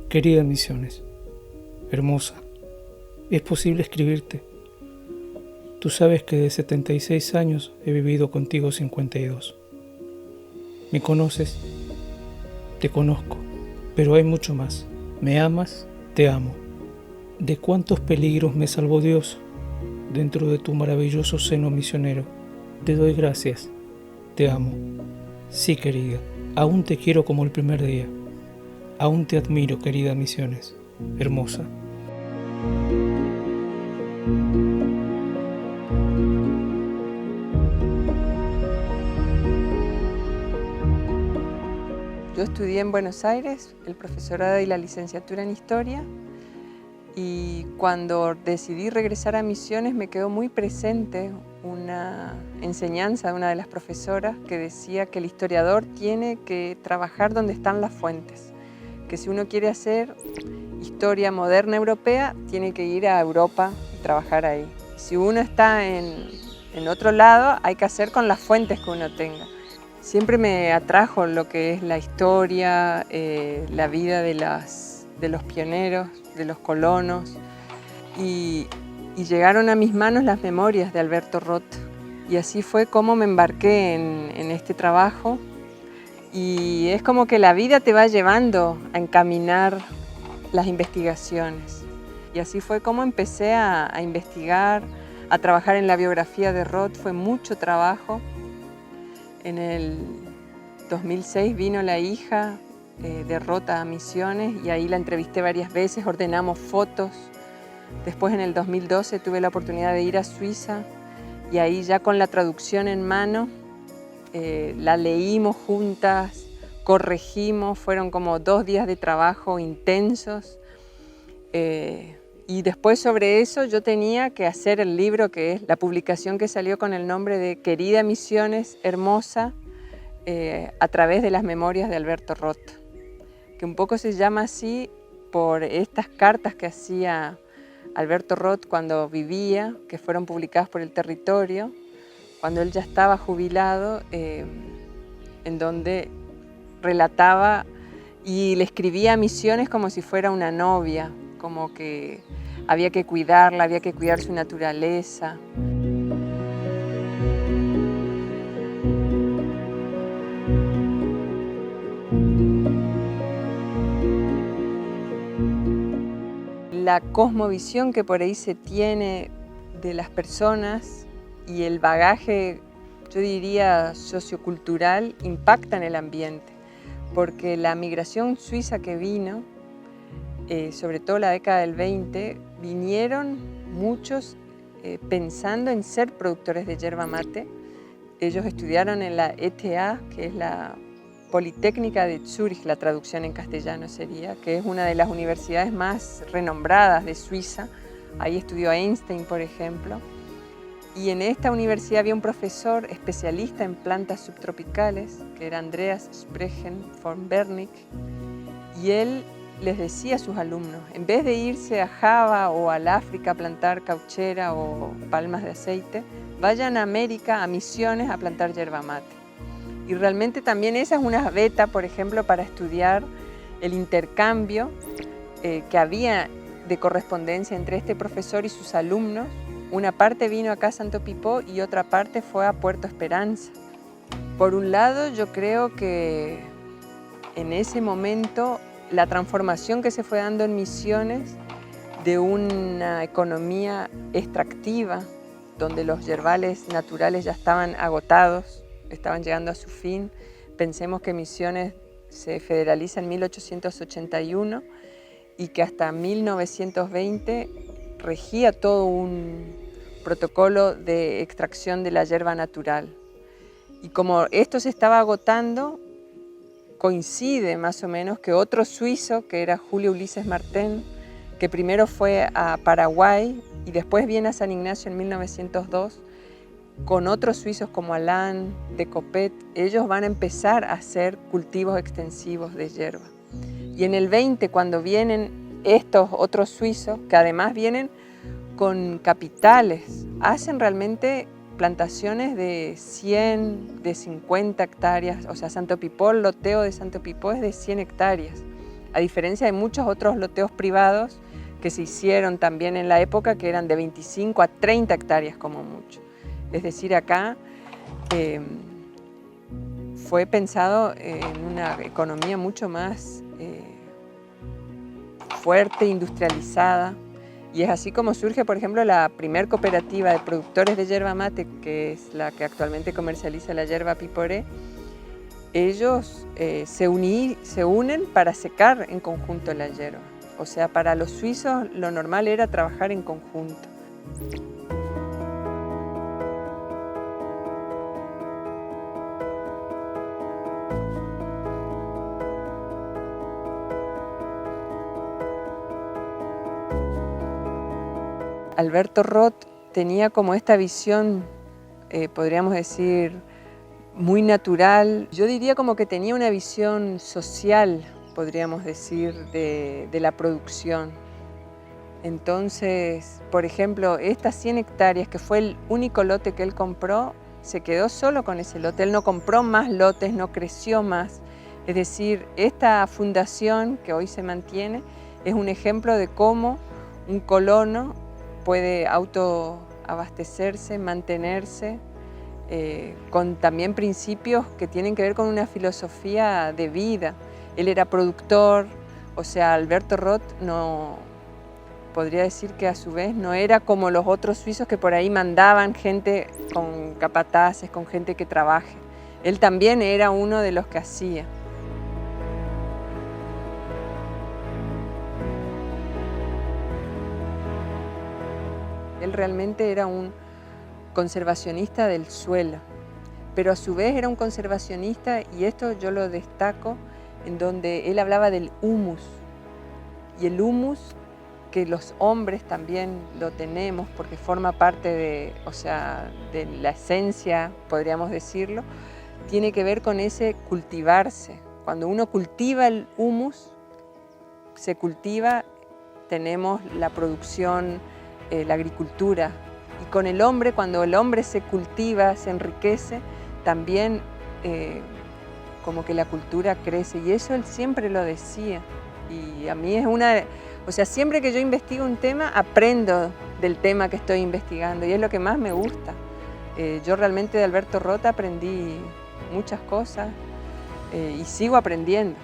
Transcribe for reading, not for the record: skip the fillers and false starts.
Querida Misiones, hermosa, es posible escribirte. Tú sabes que de 76 años he vivido contigo 52. Me conoces, te conozco, pero hay mucho más. Me amas, te amo. ¿De cuántos peligros me salvó Dios dentro de tu maravilloso seno misionero? Te doy gracias, te amo. Sí, querida, aún te quiero como el primer día. Aún te admiro, querida Misiones, hermosa. Yo estudié en Buenos Aires el profesorado y la licenciatura en Historia, y cuando decidí regresar a Misiones me quedó muy presente una enseñanza de una de las profesoras que decía que el historiador tiene que trabajar donde están las fuentes, que si uno quiere hacer historia moderna europea tiene que ir a Europa y trabajar ahí. Si uno está en otro lado hay que hacer con las fuentes que uno tenga. Siempre me atrajo lo que es la historia, la vida de los pioneros, de los colonos, y llegaron a mis manos las memorias de Alberto Roth. Y así fue como me embarqué en este trabajo, y es como que la vida te va llevando a encaminar las investigaciones. Y así fue como empecé a investigar, a trabajar en la biografía de Roth. Fue mucho trabajo. En el 2006 vino la hija de Roth a Misiones y ahí la entrevisté varias veces, ordenamos fotos. Después en el 2012 tuve la oportunidad de ir a Suiza y ahí ya con la traducción en mano la leímos juntas, corregimos, fueron como 2 días de trabajo intensos. Y después sobre eso yo tenía que hacer el libro, que es la publicación que salió con el nombre de Querida Misiones, hermosa, a través de las memorias de Alberto Roth, que un poco se llama así por estas cartas que hacía Alberto Roth cuando vivía, que fueron publicadas por El Territorio, cuando él ya estaba jubilado, en donde relataba y le escribía a Misiones como si fuera una novia, como que había que cuidarla, había que cuidar su naturaleza. La cosmovisión que por ahí se tiene de las personas y el bagaje, yo diría, sociocultural, impacta en el ambiente, porque la migración suiza que vino, sobre todo la década del 20, vinieron muchos pensando en ser productores de yerba mate. Ellos estudiaron en la ETH, que es la Politécnica de Zúrich, la traducción en castellano sería, que es una de las universidades más renombradas de Suiza. Ahí estudió Einstein, por ejemplo. Y en esta universidad había un profesor especialista en plantas subtropicales, que era Andreas Sprechen von Bernick, y él les decía a sus alumnos, en vez de irse a Java o al África a plantar cauchera o palmas de aceite, vayan a América, a Misiones, a plantar yerba mate. Y realmente también esa es una beta, por ejemplo, para estudiar el intercambio que había de correspondencia entre este profesor y sus alumnos. Una parte vino acá a Santo Pipó y otra parte fue a Puerto Esperanza. Por un lado, yo creo que en ese momento la transformación que se fue dando en Misiones de una economía extractiva, donde los yerbales naturales ya estaban agotados, estaban llegando a su fin. Pensemos que Misiones se federaliza en 1881 y que hasta 1920 regía todo un protocolo de extracción de la yerba natural. Y como esto se estaba agotando, coincide más o menos que otro suizo, que era Julio Ulises Martén, que primero fue a Paraguay y después viene a San Ignacio en 1902, con otros suizos como Alain, de Copet, ellos van a empezar a hacer cultivos extensivos de yerba. Y en el 20, cuando vienen estos otros suizos, que además vienen con capitales, hacen realmente plantaciones de 100, de 50 hectáreas, o sea, Santo Pipó, el loteo de Santo Pipó es de 100 hectáreas. a diferencia de muchos otros loteos privados que se hicieron también en la época, que eran de 25 a 30 hectáreas como mucho. Es decir, acá fue pensado en una economía mucho más fuerte, industrializada, y es así como surge, por ejemplo, la primer cooperativa de productores de yerba mate, que es la que actualmente comercializa la yerba piporé. Ellos se unen para secar en conjunto la yerba. O sea, para los suizos lo normal era trabajar en conjunto. Alberto Roth tenía como esta visión, podríamos decir, muy natural. Yo diría como que tenía una visión social, podríamos decir, de la producción. Entonces, por ejemplo, estas 100 hectáreas, que fue el único lote que él compró, se quedó solo con ese lote. Él no compró más lotes, no creció más. Es decir, esta fundación que hoy se mantiene es un ejemplo de cómo un colono puede autoabastecerse, mantenerse, con también principios que tienen que ver con una filosofía de vida. Él era productor, o sea, Alberto Roth podría decir que a su vez no era como los otros suizos que por ahí mandaban gente con capataces, con gente que trabaje. Él también era uno de los que hacía. Él realmente era un conservacionista del suelo, pero a su vez era un conservacionista, y esto yo lo destaco, en donde él hablaba del humus. Y el humus, que los hombres también lo tenemos porque forma parte de la esencia, podríamos decirlo, tiene que ver con ese cultivarse. Cuando uno cultiva el humus, tenemos la producción, la agricultura. Y con el hombre, cuando el hombre se cultiva, se enriquece, también como que la cultura crece. Y eso él siempre lo decía. Y a mí es siempre que yo investigo un tema, aprendo del tema que estoy investigando, y es lo que más me gusta. Yo realmente de Alberto Roth aprendí muchas cosas y sigo aprendiendo.